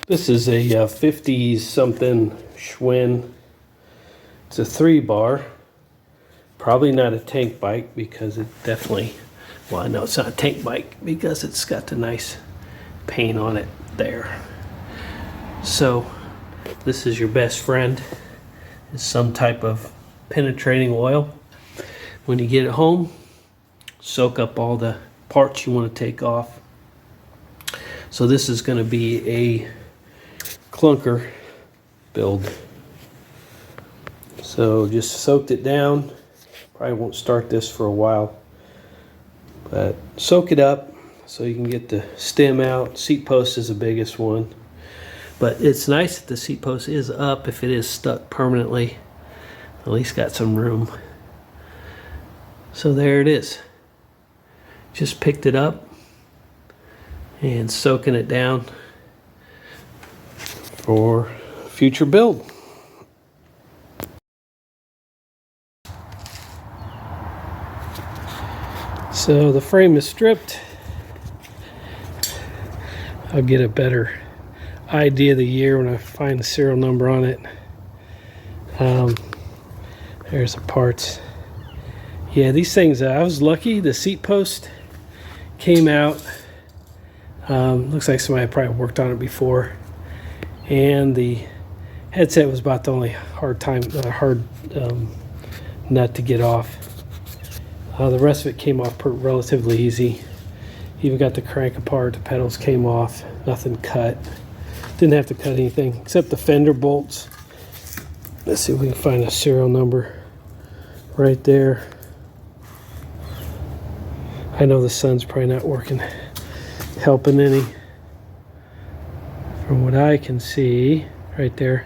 This is a 50s something Schwinn. It's a 3-bar. Probably not a tank bike because it definitely, well, I know it's not a tank bike because it's got the nice paint on it there. So this is your best friend, is some type of penetrating oil. When you get it home, soak up all the parts you want to take off. So this is going to be a Klunker build. So just soaked it down. Probably won't start this for a while, but soak it up so you can get the stem out. Seat post is the biggest one, but it's nice that the seat post is up if it is stuck permanently. At least got some room. So there it is. Just picked it up and soaking it down for future build. So the frame is stripped. I'll get a better idea of the year when I find the serial number on it. There's the parts. Yeah, these things, I was lucky. The seat post came out. Looks like somebody probably worked on it before. And the headset was about the only hard nut to get off. The rest of it came off relatively easy. Even got the crank apart, the pedals came off, nothing cut. Didn't have to cut anything except the fender bolts. Let's see if we can find a serial number right there. I know the sun's probably not helping any. From what I can see, right there,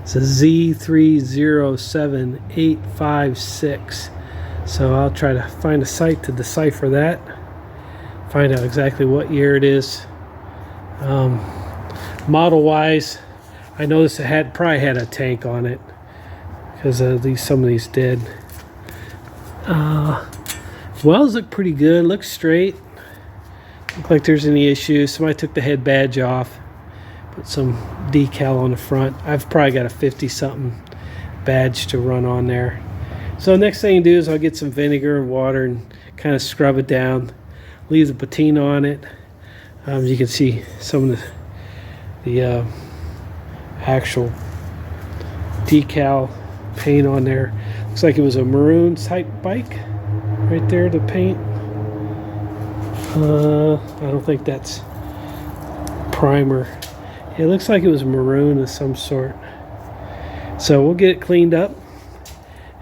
it's a Z307856. So I'll try to find a site to decipher that, find out exactly what year it is. Model-wise, I noticed it probably had a tank on it because some of these did. Wells look pretty good, looks straight. Look like there's any issues. Somebody took the head badge off. Put some decal on the front. I've probably got a 50-something badge to run on there. So next thing to do is I'll get some vinegar and water and kind of scrub it down. Leave the patina on it. You can see some of the actual decal paint on there. Looks like it was a maroon type bike right there, the paint. I don't think that's primer. It looks like it was maroon of some sort. So we'll get it cleaned up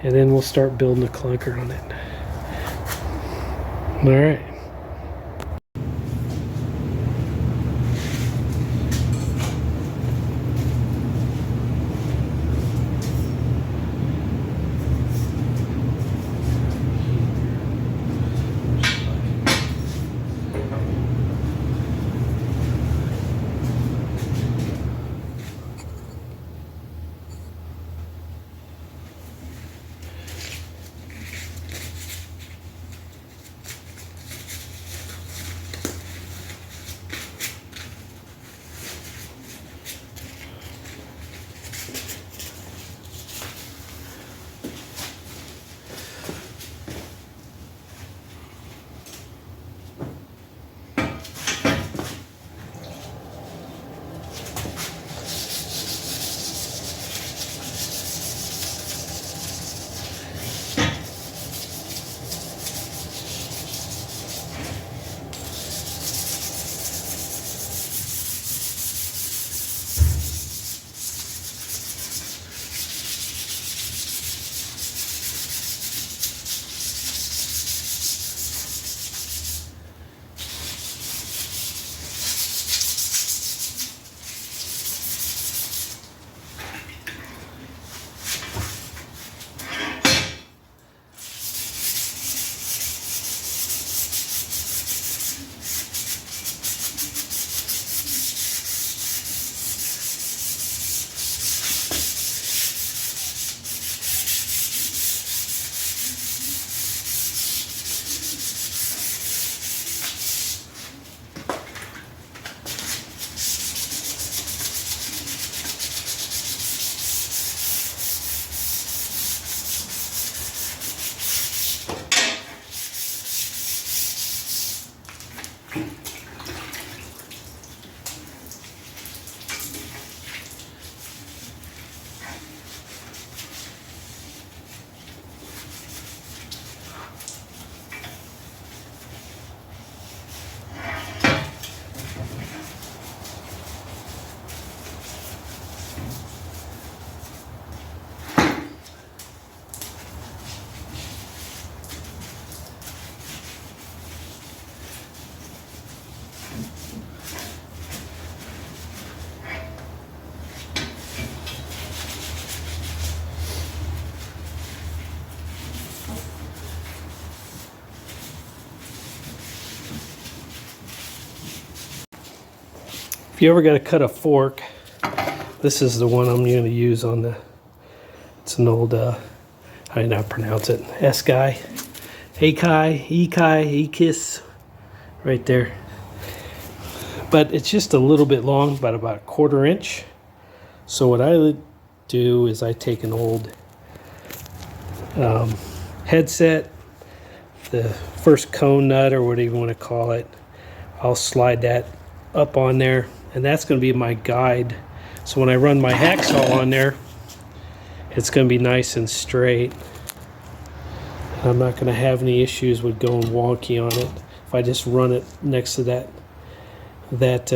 and then we'll start building a clunker on it. All right. If you ever got to cut a fork, this is the one I'm going to use on the, it's an old, how do you not pronounce it? S-Guy, A-Kai, E-Kai, E-Kiss, right there. But it's just a little bit long, about a 1/4 inch. So what I would do is I take an old headset, the first cone nut or whatever you want to call it. I'll slide that up on there, and that's going to be my guide. So when I run my hacksaw on there, it's going to be nice and straight. I'm not going to have any issues with going wonky on it if I just run it next to that nut,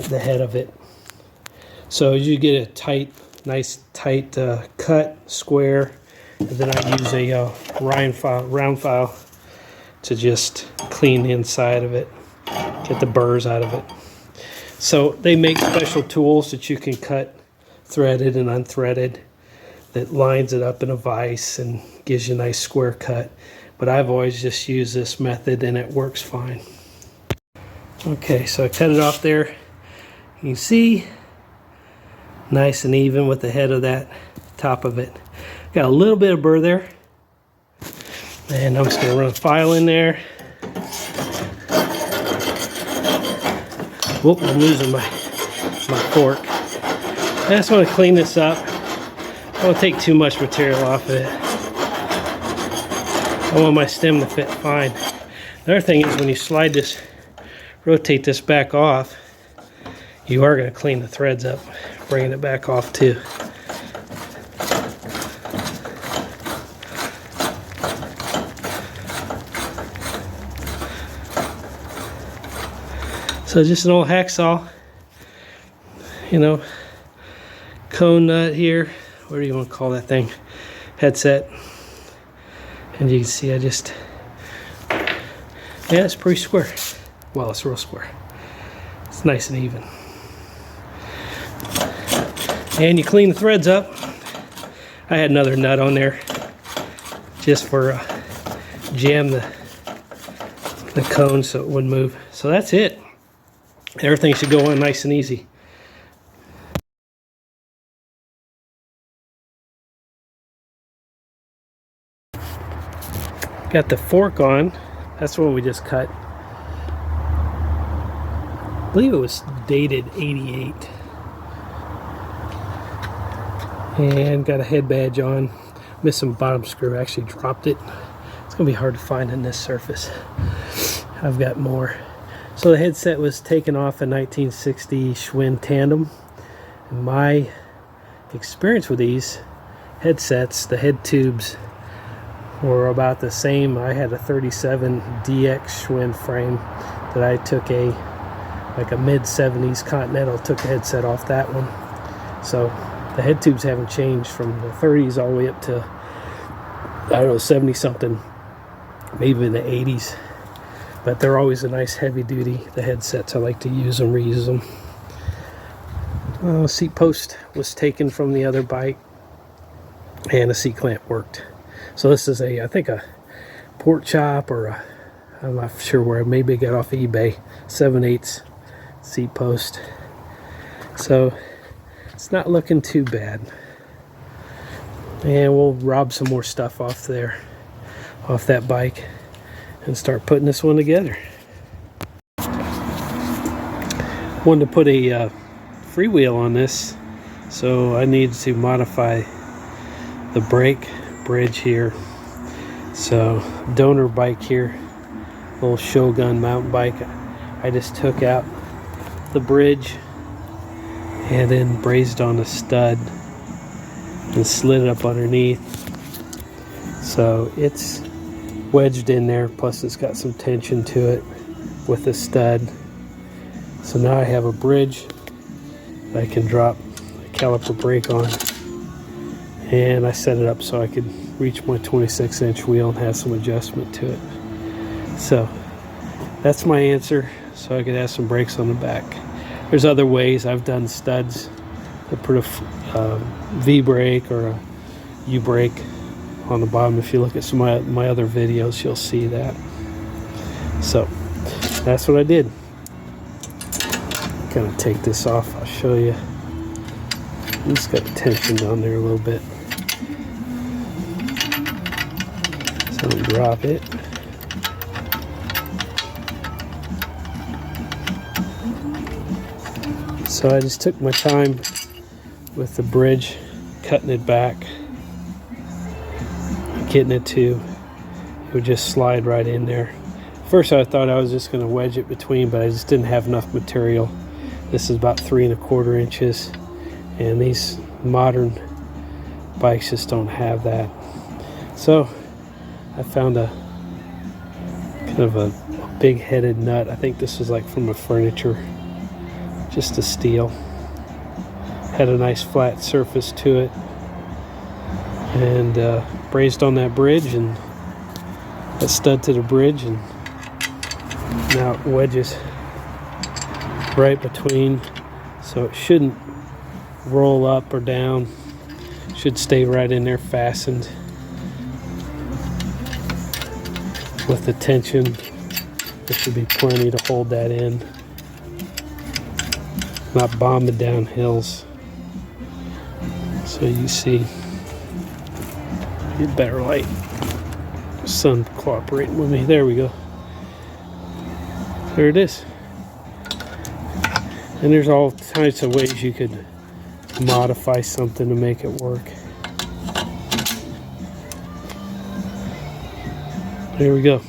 the head of it. So you get a tight, nice tight cut, square, and then I use a round file to just clean the inside of it, get the burrs out of it. So they make special tools that you can cut threaded and unthreaded that lines it up in a vise and gives you a nice square cut. But I've always just used this method and it works fine. Okay, so I cut it off there. You can see, nice and even with the head of that top of it. Got a little bit of burr there. And I'm just going to run a file in there. Whoop, I'm losing my fork. I just want to clean this up. I don't take too much material off of it. I want my stem to fit fine. The other thing is when you slide this, rotate this back off, you are going to clean the threads up, bringing it back off too. So just an old hacksaw, you know, cone nut here, what do you want to call that thing, headset, and you can see I just, yeah, it's pretty square. Well, it's real square. It's nice and even. And you clean the threads up. I had another nut on there just for jam the cone so it wouldn't move. So that's it. Everything should go on nice and easy. Got the fork on. That's what we just cut. I believe it was dated 88. And got a head badge on. Missing bottom screw. I actually dropped it. It's going to be hard to find on this surface. I've got more. So the headset was taken off a 1960 Schwinn tandem. And my experience with these headsets, the head tubes were about the same. I had a 37 DX Schwinn frame that I took like a mid-70s Continental, took the headset off that one. So the head tubes haven't changed from the 30s all the way up to, I don't know, 70 something, maybe in the 80s. But they're always a nice heavy duty, the headsets. I like to use them, reuse them. Seat post was taken from the other bike, and the seat clamp worked. So this is I think a pork chop, or I'm not sure where, maybe I got off of eBay, 7/8 seat post. So it's not looking too bad. And we'll rob some more stuff off there, off that bike, and start putting this one together. Wanted to put a freewheel on this, so I need to modify the brake bridge here. So donor bike here, little Shogun mountain bike. I just took out the bridge and then brazed on a stud and slid it up underneath. So it's wedged in there, plus it's got some tension to it with the stud. So now I have a bridge I can drop a caliper brake on, and I set it up so I could reach my 26-inch wheel and have some adjustment to it. So that's my answer, so I could have some brakes on the back. There's other ways. I've done studs to put a V brake or a U brake on the bottom. If you look at some of my other videos, you'll see that. So that's what I did. kind of take this off. I'll show you. It's got tension down there a little bit. So I'll drop it. So I just took my time with the bridge, cutting it back, getting it to, it would just slide right in there. First I thought I was just going to wedge it between, but I just didn't have enough material. This is about 3 1/4 inches, and these modern bikes just don't have that. So I found a kind of a big headed nut. I think this was like from a furniture, just a steel. Had a nice flat surface to it, and brazed on that bridge, and that stud to the bridge, and now it wedges right between, so it shouldn't roll up or down. Should stay right in there fastened with the tension. There should be plenty to hold that in, not bombing down hills. So you see, get better light. Sun cooperating with me. There we go. There it is. And there's all types of ways you could modify something to make it work. There we go.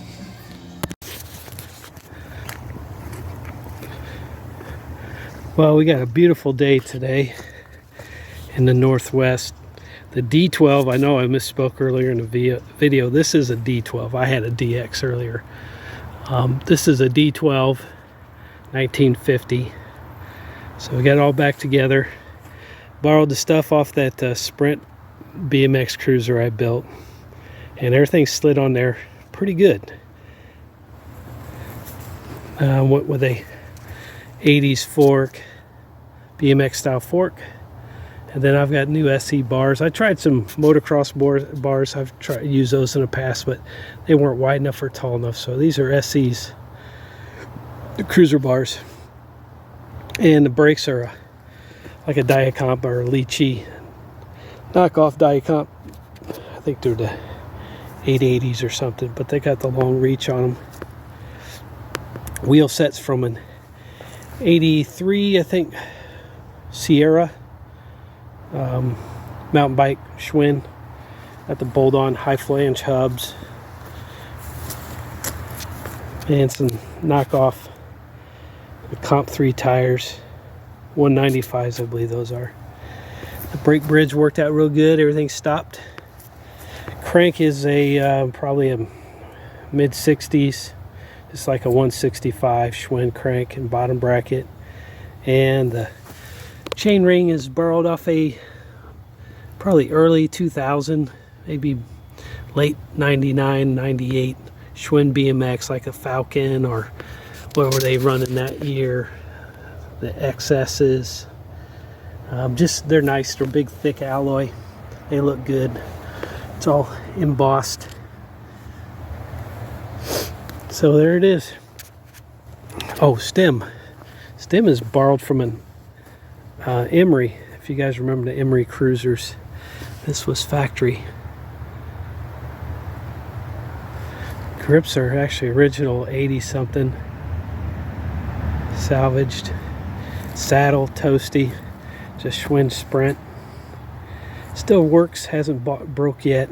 Well, we got a beautiful day today in the Northwest. The D-12, I know I misspoke earlier in the video. This is a D-12. I had a DX earlier. This is a D-12, 1950. So we got it all back together. Borrowed the stuff off that Sprint BMX cruiser I built, and everything slid on there pretty good. Went with a 80s fork, BMX style fork. And then I've got new SE bars. I tried some motocross bars. I've tried use those in the past, but they weren't wide enough or tall enough. So these are SEs, the cruiser bars. And the brakes are like a Diacomp or a Lychee knockoff Diacomp. I think they're the 880s or something, but they got the long reach on them. Wheel sets from an 83, I think, Sierra. Mountain bike, Schwinn. Got the bolt-on high flange hubs and some knockoff Comp 3 tires, 195s I believe those are. The brake bridge worked out real good. Everything stopped. Crank is a probably a mid 60s, just like a 165 Schwinn crank and bottom bracket, and the chain ring is borrowed off a probably early 2000, maybe late 99, 98 Schwinn BMX, like a Falcon or what were they running that year, the XS's. Just they're nice. They're big thick alloy. They look good. It's all embossed. So there it is. Oh, stem is borrowed from an Emery. If you guys remember the Emery cruisers, this was factory. Grips are actually original 80 something, salvaged. Saddle toasty, just Schwinn Sprint. Still works, hasn't broke yet.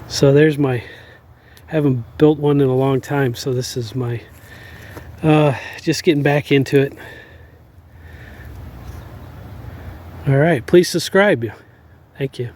So there's my, haven't built one in a long time, so this is my just getting back into it. All right, please subscribe. Thank you.